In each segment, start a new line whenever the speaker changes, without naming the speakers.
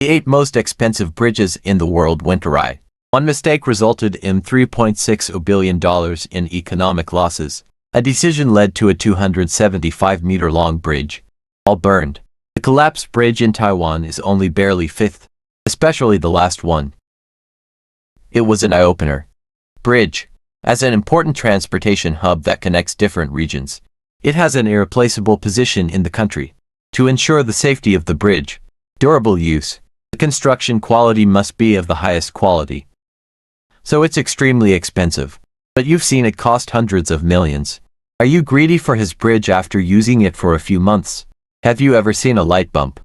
The 8 most expensive bridges in the world went awry. One mistake resulted in $3.6 billion in economic losses. A decision led to a 275-meter-long bridge, all burned. The collapsed bridge in Taiwan is only barely fifth, especially the last one. It was an eye-opener. Bridge. As an important transportation hub that connects different regions, it has an irreplaceable position in the country. To ensure the safety of the bridge, durable use, the construction quality must be of the highest quality. So it's extremely expensive. But you've seen it cost hundreds of millions. Are you greedy for his bridge after using it for a few months? Have you ever seen a light bump?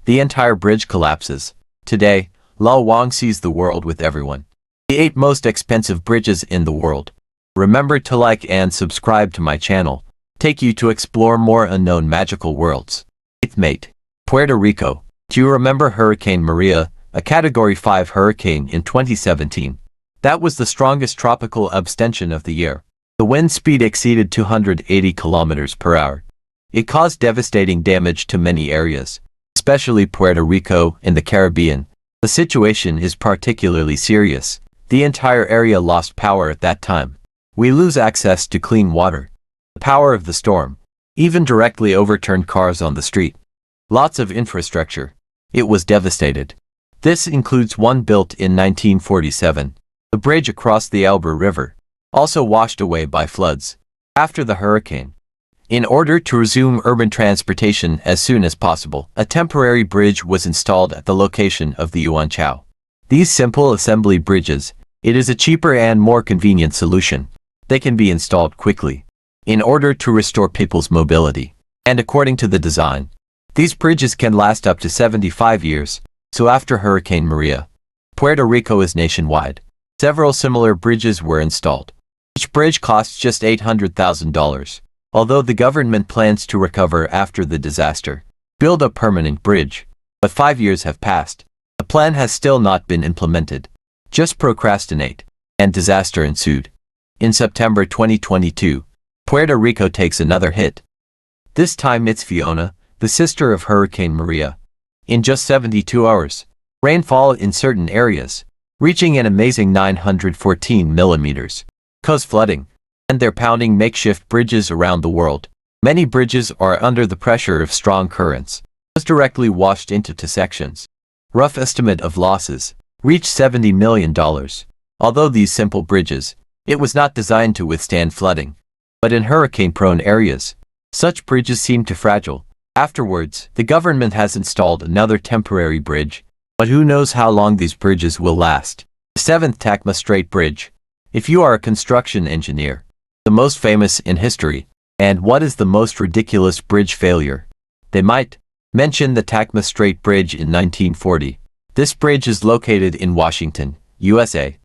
The entire bridge collapses. Today, Lau Wang sees the world with everyone. The 8 most expensive bridges in the world. Remember to like and subscribe to my channel. Take you to explore more unknown magical worlds. 8th mate. Puerto Rico. Do you remember Hurricane Maria, a Category 5 hurricane in 2017? That was the strongest tropical abstention of the year. The wind speed exceeded 280 kilometers per hour. It caused devastating damage to many areas, especially Puerto Rico and the Caribbean. The situation is particularly serious. The entire area lost power at that time. We lose access to clean water. The power of the storm even directly overturned cars on the street. Lots of infrastructure. It was devastated. This includes one built in 1947. The bridge across the Elbe River, also washed away by floods. After the hurricane, in order to resume urban transportation as soon as possible, a temporary bridge was installed at the location of the Yuanchao. These simple assembly bridges, it is a cheaper and more convenient solution. They can be installed quickly, in order to restore people's mobility. And according to the design, these bridges can last up to 75 years. So after Hurricane Maria, Puerto Rico is nationwide. Several similar bridges were installed. Each bridge costs just $800,000. Although the government plans to recover after the disaster, build a permanent bridge. But 5 years have passed. The plan has still not been implemented. Just procrastinate. And disaster ensued. In September 2022, Puerto Rico takes another hit. This time it's Fiona, the sister of Hurricane Maria. In just 72 hours, rainfall in certain areas, reaching an amazing 914 millimeters, caused flooding, and they're pounding makeshift bridges around the world. Many bridges are under the pressure of strong currents, was directly washed into two sections. Rough estimate of losses reached $70 million. Although these simple bridges, it was not designed to withstand flooding. But in hurricane-prone areas, such bridges seem too fragile. Afterwards, the government has installed another temporary bridge, but who knows how long these bridges will last. The 7th Tacma Strait Bridge. If you are a construction engineer, the most famous in history, and what is the most ridiculous bridge failure? They might mention the Tacma Strait Bridge in 1940. This bridge is located in Washington, USA.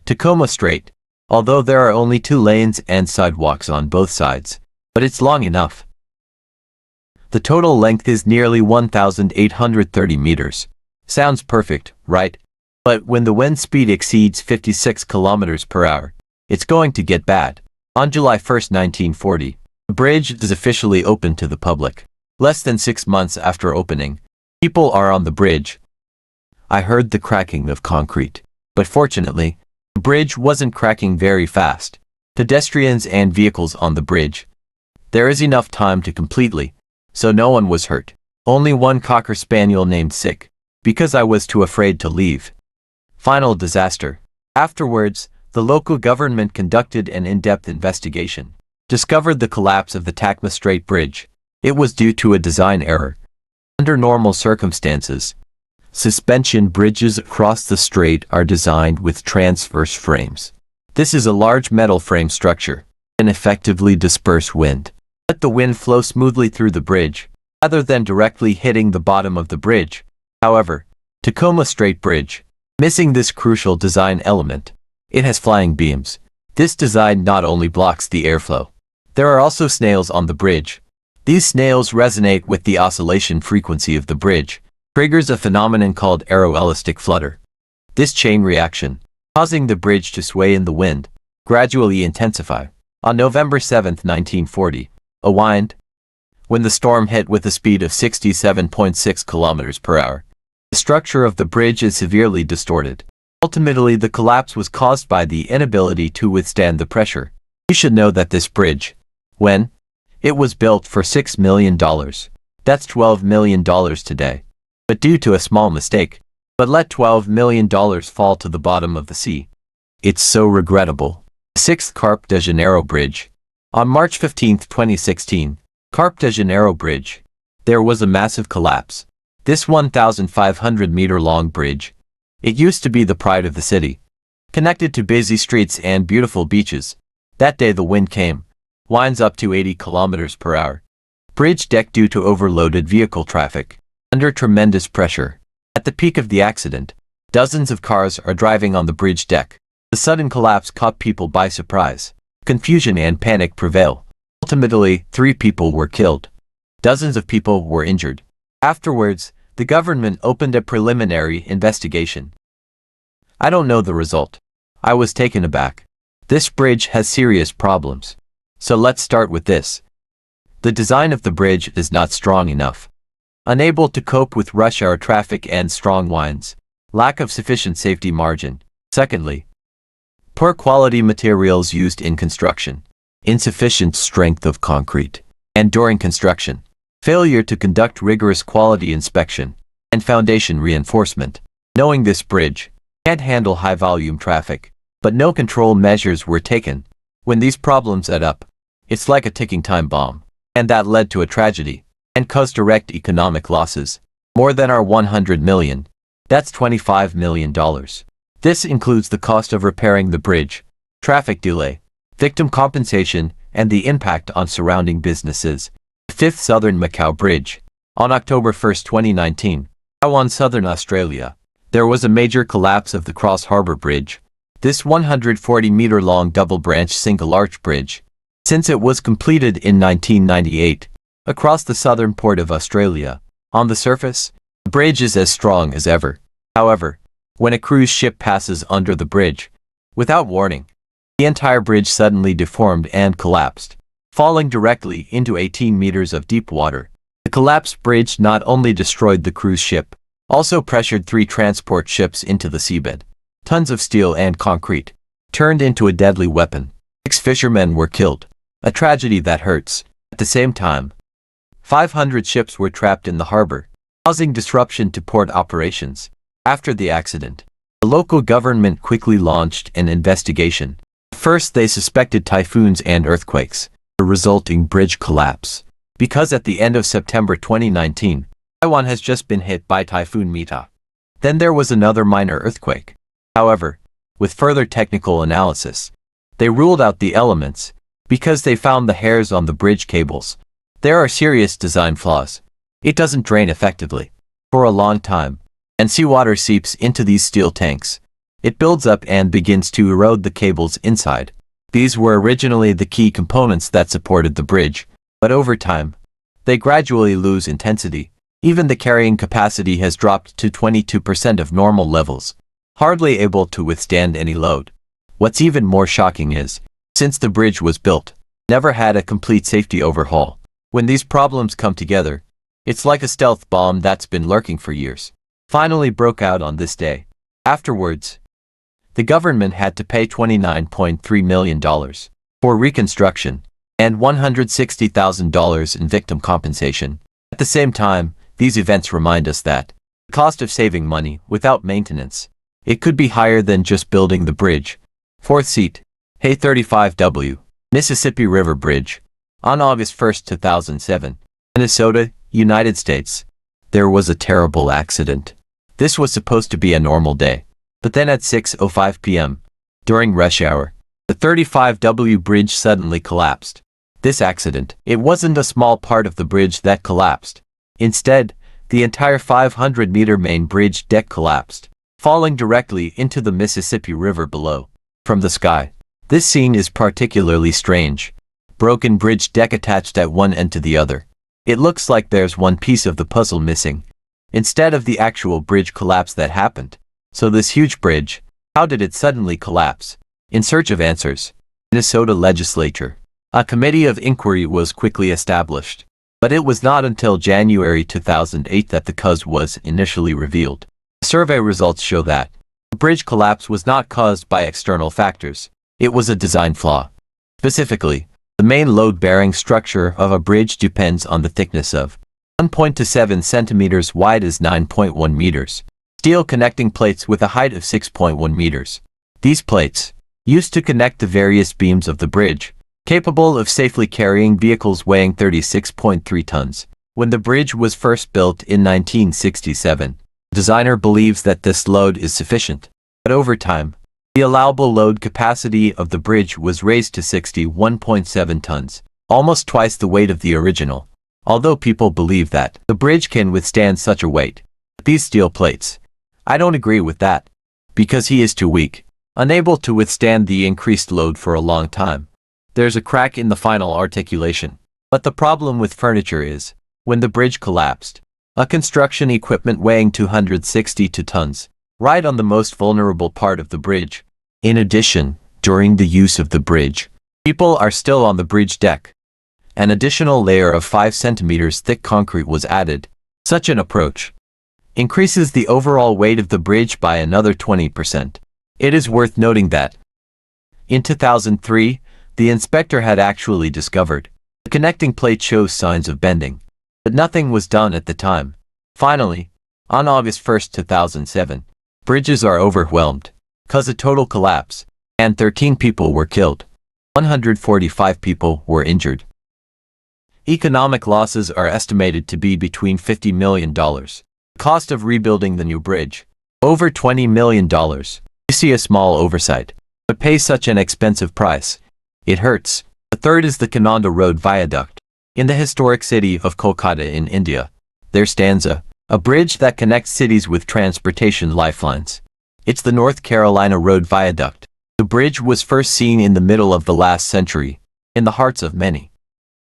Tacoma Strait. Although there are only 2 lanes and sidewalks on both sides, but it's long enough. The total length is nearly 1,830 meters. Sounds perfect, right? But when the wind speed exceeds 56 kilometers per hour, it's going to get bad. On July 1, 1940, the bridge is officially open to the public. Less than 6 months after opening, people are on the bridge. I heard the cracking of concrete, but fortunately, the bridge wasn't cracking very fast. Pedestrians and vehicles on the bridge. There is enough time to completely, so no one was hurt. Only one Cocker Spaniel named sick, because I was too afraid to leave. Final disaster. Afterwards, the local government conducted an in-depth investigation, discovered the collapse of the Tacma Strait Bridge. It was due to a design error. Under normal circumstances, suspension bridges across the strait are designed with transverse frames. This is a large metal frame structure, and effectively disperse wind. Let the wind flow smoothly through the bridge, rather than directly hitting the bottom of the bridge. However, Tacoma Strait Bridge, missing this crucial design element. It has flying beams. This design not only blocks the airflow. There are also snails on the bridge. These snails resonate with the oscillation frequency of the bridge, triggers a phenomenon called aeroelastic flutter. This chain reaction, causing the bridge to sway in the wind, gradually intensify. On November 7, 1940, a wind, when the storm hit with a speed of 67.6 kilometers per hour, The structure of the bridge is severely distorted. Ultimately, the collapse was caused by the inability to withstand the pressure. You should know that this bridge, when it was built for $6 million, that's $12 million today. But due to a small mistake, let $12 million fall to the bottom of the sea. It's so regrettable. 6th Carpe de Janeiro Bridge. On March 15, 2016, Carpe de Janeiro Bridge. There was a massive collapse. This 1,500-meter-long bridge. It used to be the pride of the city, connected to busy streets and beautiful beaches. That day the wind came, winds up to 80 kilometers per hour. Bridge deck due to overloaded vehicle traffic. Under tremendous pressure. At the peak of the accident, dozens of cars are driving on the bridge deck. The sudden collapse caught people by surprise. Confusion and panic prevail. Ultimately, 3 people were killed. Dozens of people were injured. Afterwards, the government opened a preliminary investigation. I don't know the result. I was taken aback. This bridge has serious problems. So let's start with this. The design of the bridge is not strong enough. Unable to cope with rush hour traffic and strong winds. Lack of sufficient safety margin. Secondly, poor quality materials used in construction. Insufficient strength of concrete. And during construction, failure to conduct rigorous quality inspection and foundation reinforcement. Knowing this bridge can't handle high-volume traffic, but no control measures were taken. When these problems add up, it's like a ticking time bomb. And that led to a tragedy and caused direct economic losses. More than our $100 million. That's $25 million. This includes the cost of repairing the bridge, traffic delay, victim compensation, and the impact on surrounding businesses. 5th Southern Macau Bridge. On October 1, 2019, Taiwan, Southern Australia, there was a major collapse of the Cross Harbour Bridge. This 140-meter-long double-branch single-arch bridge, since it was completed in 1998, across the southern port of Australia. On the surface, the bridge is as strong as ever. However, when a cruise ship passes under the bridge, without warning, the entire bridge suddenly deformed and collapsed, falling directly into 18 meters of deep water. The collapsed bridge not only destroyed the cruise ship, also pressured 3 transport ships into the seabed. Tons of steel and concrete turned into a deadly weapon. 6 fishermen were killed. A tragedy that hurts. At the same time, 500 ships were trapped in the harbor, causing disruption to port operations. After the accident, the local government quickly launched an investigation. First, they suspected typhoons and earthquakes, the resulting bridge collapse. Because at the end of September 2019, Taiwan has just been hit by Typhoon Mita. Then there was another minor earthquake. However, with further technical analysis, they ruled out the elements because they found the hairs on the bridge cables. There are serious design flaws. It doesn't drain effectively for a long time, and seawater seeps into these steel tanks. It builds up and begins to erode the cables inside. These were originally the key components that supported the bridge, but over time, they gradually lose intensity. Even the carrying capacity has dropped to 22% of normal levels, hardly able to withstand any load. What's even more shocking is, since the bridge was built, never had a complete safety overhaul. When these problems come together, it's like a stealth bomb that's been lurking for years. Finally broke out on this day. Afterwards, the government had to pay $29.3 million for reconstruction and $160,000 in victim compensation. At the same time, these events remind us that the cost of saving money without maintenance, it could be higher than just building the bridge. 4th seat, Hay 35W, Mississippi River Bridge. On August 1, 2007, Minnesota, United States, there was a terrible accident. This was supposed to be a normal day, but then at 6:05 p.m., during rush hour, the 35W bridge suddenly collapsed. This accident, it wasn't a small part of the bridge that collapsed. Instead, the entire 500-meter main bridge deck collapsed, falling directly into the Mississippi River below. From the sky, this scene is particularly strange. Broken bridge deck attached at one end to the other. It looks like there's one piece of the puzzle missing, instead of the actual bridge collapse that happened. So this huge bridge, how did it suddenly collapse? In search of answers, Minnesota legislature, a committee of inquiry was quickly established. But it was not until January 2008 that the cause was initially revealed. Survey results show that the bridge collapse was not caused by external factors. It was a design flaw. Specifically, the main load-bearing structure of a bridge depends on the thickness of 1.27 centimeters wide is 9.1 meters. Steel connecting plates with a height of 6.1 meters. These plates, used to connect the various beams of the bridge, capable of safely carrying vehicles weighing 36.3 tons. When the bridge was first built in 1967, the designer believes that this load is sufficient. But over time, the allowable load capacity of the bridge was raised to 61.7 tons, almost twice the weight of the original. Although people believe that the bridge can withstand such a weight, these steel plates, I don't agree with that, because he is too weak, unable to withstand the increased load for a long time. There's a crack in the final articulation. But the problem with furniture is, when the bridge collapsed, a construction equipment weighing 262 tons, right on the most vulnerable part of the bridge. In addition, during the use of the bridge, people are still on the bridge deck. An additional layer of 5 centimeters thick concrete was added. Such an approach increases the overall weight of the bridge by another 20%. It is worth noting that in 2003, the inspector had actually discovered the connecting plate shows signs of bending, but nothing was done at the time. Finally, on August 1, 2007, bridges are overwhelmed, cause a total collapse, and 13 people were killed. 145 people were injured. Economic losses are estimated to be between $50 million. Cost of rebuilding the new bridge, over $20 million. You see a small oversight, but pay such an expensive price. It hurts. The third is the Kananda Road Viaduct. In the historic city of Kolkata in India, there stands a bridge that connects cities with transportation lifelines. It's the North Carolina Road Viaduct. The bridge was first seen in the middle of the last century, in the hearts of many.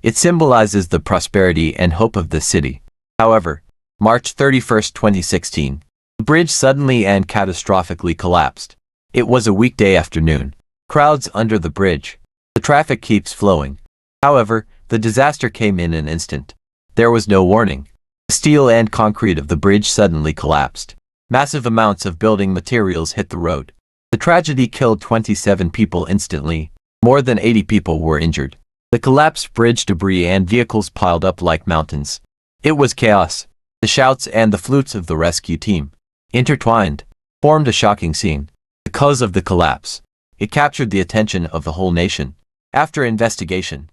It symbolizes the prosperity and hope of the city. However, March 31, 2016, the bridge suddenly and catastrophically collapsed. It was a weekday afternoon. Crowds under the bridge. The traffic keeps flowing. However, the disaster came in an instant. There was no warning. The steel and concrete of the bridge suddenly collapsed. Massive amounts of building materials hit the road. The tragedy killed 27 people instantly. More than 80 people were injured. The collapsed bridge debris and vehicles piled up like mountains. It was chaos. The shouts and the flutes of the rescue team, intertwined, formed a shocking scene. The cause of the collapse. It captured the attention of the whole nation. After investigation,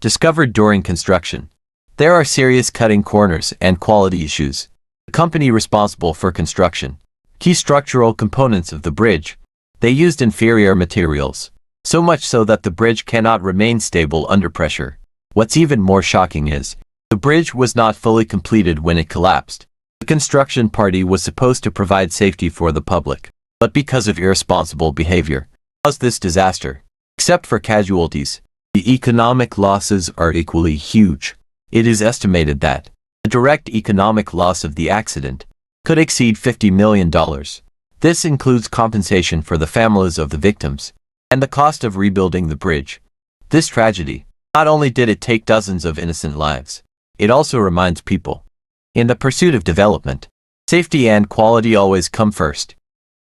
discovered during construction, there are serious cutting corners and quality issues. The company responsible for construction, key structural components of the bridge, they used inferior materials. So much so that the bridge cannot remain stable under pressure. What's even more shocking is, the bridge was not fully completed when it collapsed. The construction party was supposed to provide safety for the public, but because of irresponsible behavior, caused this disaster. Except for casualties, the economic losses are equally huge. It is estimated that the direct economic loss of the accident could exceed $50 million. This includes compensation for the families of the victims and the cost of rebuilding the bridge. This tragedy, not only did it take dozens of innocent lives, it also reminds people, in the pursuit of development, safety and quality always come first.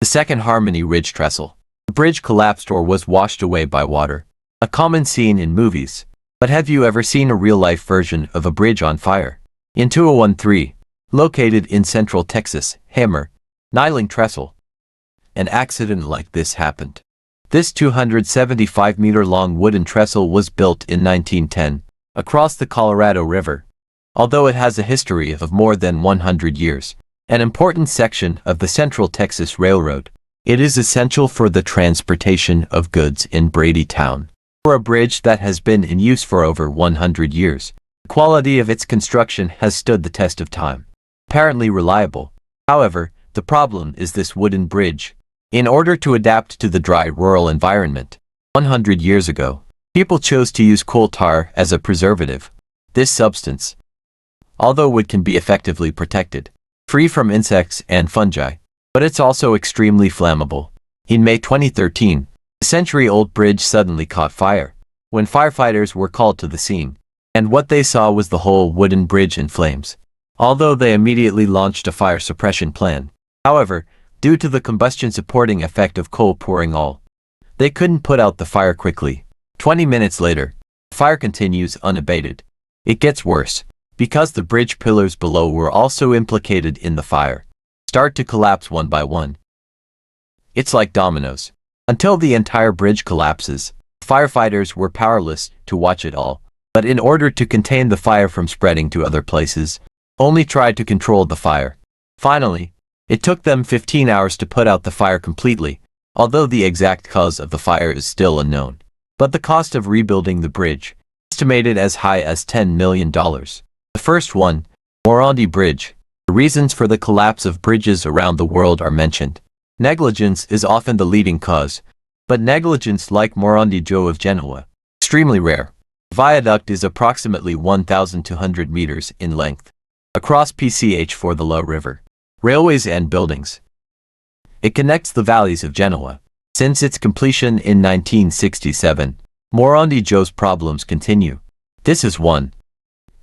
The second Harmony Ridge Trestle. The bridge collapsed or was washed away by water. A common scene in movies. But have you ever seen a real-life version of a bridge on fire? In 2013, located in central Texas, Hammer, Niling Trestle, an accident like this happened. This 275-meter-long wooden trestle was built in 1910, across the Colorado River. Although it has a history of more than 100 years, an important section of the Central Texas Railroad, it is essential for the transportation of goods in Brady Town. For a bridge that has been in use for over 100 years, the quality of its construction has stood the test of time. Apparently reliable. However, the problem is this wooden bridge. In order to adapt to the dry rural environment, 100 years ago, people chose to use coal tar as a preservative. This substance, although wood can be effectively protected, free from insects and fungi, but it's also extremely flammable. In May 2013, the century-old bridge suddenly caught fire. When firefighters were called to the scene, and what they saw was the whole wooden bridge in flames. Although they immediately launched a fire suppression plan. However, due to the combustion supporting effect of coal pouring oil, they couldn't put out the fire quickly. 20 minutes later, the fire continues unabated. It gets worse, because the bridge pillars below were also implicated in the fire, start to collapse one by one. It's like dominoes. Until the entire bridge collapses, firefighters were powerless to watch it all. But in order to contain the fire from spreading to other places, only tried to control the fire. Finally, it took them 15 hours to put out the fire completely, although the exact cause of the fire is still unknown. But the cost of rebuilding the bridge, estimated as high as $10 million. The first one, Morandi Bridge. The reasons for the collapse of bridges around the world are mentioned. Negligence is often the leading cause, but negligence like Morandi Joe of Genoa, extremely rare. The viaduct is approximately 1,200 meters in length, across PCH for the Low River, railways and buildings. It connects the valleys of Genoa. Since its completion in 1967, Morandi Joe's problems continue. This is one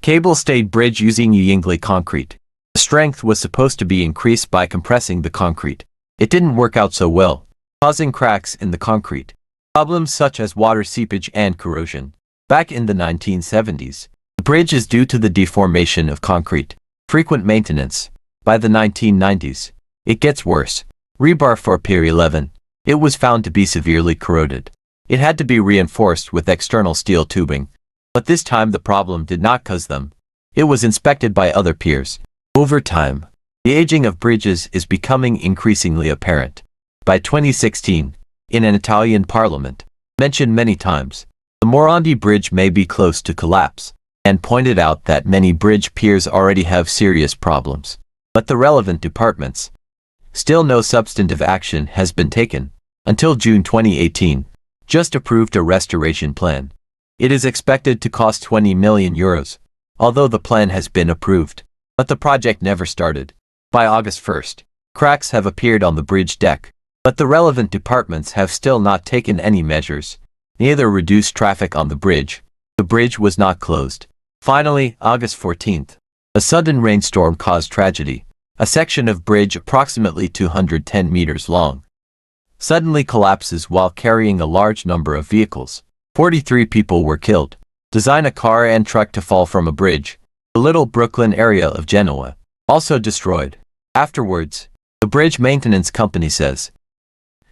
cable-stayed bridge using Yingli concrete. The strength was supposed to be increased by compressing the concrete. It didn't work out so well, causing cracks in the concrete. Problems such as water seepage and corrosion. Back in the 1970s, the bridge is due to the deformation of concrete. Frequent maintenance. By the 1990s, it gets worse. Rebar for Pier 11. It was found to be severely corroded. It had to be reinforced with external steel tubing. But this time the problem did not cause them. It was inspected by other piers. Over time, the aging of bridges is becoming increasingly apparent. By 2016, in an Italian parliament, mentioned many times, the Morandi Bridge may be close to collapse, and pointed out that many bridge piers already have serious problems. But the relevant departments, still no substantive action has been taken, until June 2018, just approved a restoration plan. It is expected to cost 20 million euros, although the plan has been approved, but the project never started. By August 1st, cracks have appeared on the bridge deck, but the relevant departments have still not taken any measures, neither reduced traffic on the bridge. The bridge was not closed. Finally, August 14th, a sudden rainstorm caused tragedy. A section of bridge approximately 210 meters long suddenly collapses while carrying a large number of vehicles. 43 people were killed. Design a car and truck to fall from a bridge. The Little Brooklyn area of Genoa, also destroyed. Afterwards, the bridge maintenance company says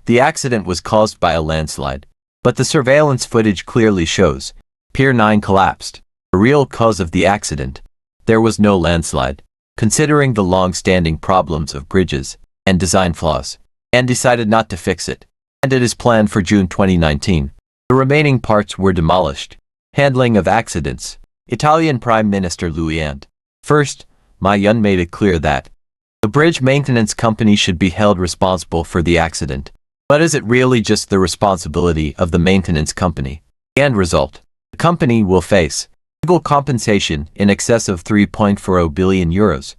the accident was caused by a landslide, but the surveillance footage clearly shows Pier 9 collapsed. The real cause of the accident, there was no landslide. Considering the long-standing problems of bridges and design flaws, and decided not to fix it, and it is planned for June 2019. The remaining parts were demolished. Handling of accidents. Italian Prime Minister Luiand First, Mayun made it clear that the bridge maintenance company should be held responsible for the accident. But is it really just the responsibility of the maintenance company? The end result, the company will face legal compensation in excess of 3.40 billion euros.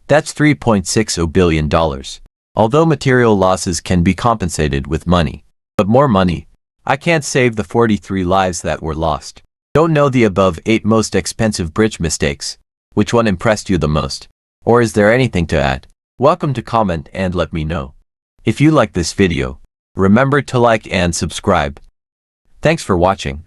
That's $3.60 billion. Although material losses can be compensated with money, but more money, I can't save the 43 lives that were lost. Don't know the above 8 most expensive bridge mistakes. Which one impressed you the most? Or is there anything to add? Welcome to comment and let me know. If you like this video, remember to like and subscribe. Thanks for watching.